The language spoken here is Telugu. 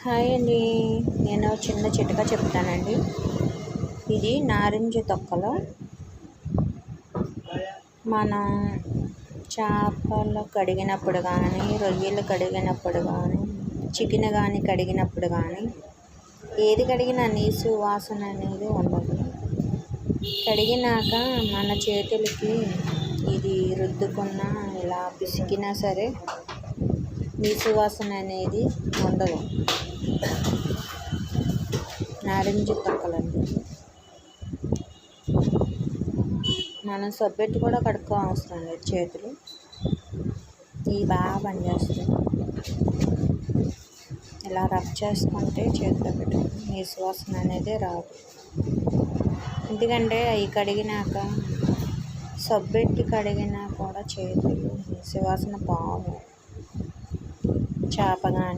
హాయ్ అండి. నేను చిన్న చిట్కా చెప్తానండి. ఇది నారింజ తొక్కలో మనం చేపలు కడిగినప్పుడు కానీ, రొయ్యలు కడిగినప్పుడు కానీ, చికెన్ కానీ కడిగినప్పుడు కానీ, ఏది కడిగినా నీసు వాసన అనేది ఉండదు. కడిగినాక మన చేతులకి ఇది రుద్దుకున్నా, ఇలా పిసికినా సరే నీసు వాసన అనేది ఉండదు. నారింజ తొక్కలండి. మనం సబ్బెట్టు కూడా కడుక్కోవసరం లేదు చేతులు. ఇవి బాగా పనిచేస్తాయి. ఇలా రబ్ చేసుకుంటే చేతిలో పెట్టుకుంటే నీసు వాసన అనేది రాదు. ఎందుకంటే అవి కడిగినాక సబ్బెట్టి కడిగినా కూడా చేతులు నీసు వాసన పోవు. చేప కానీ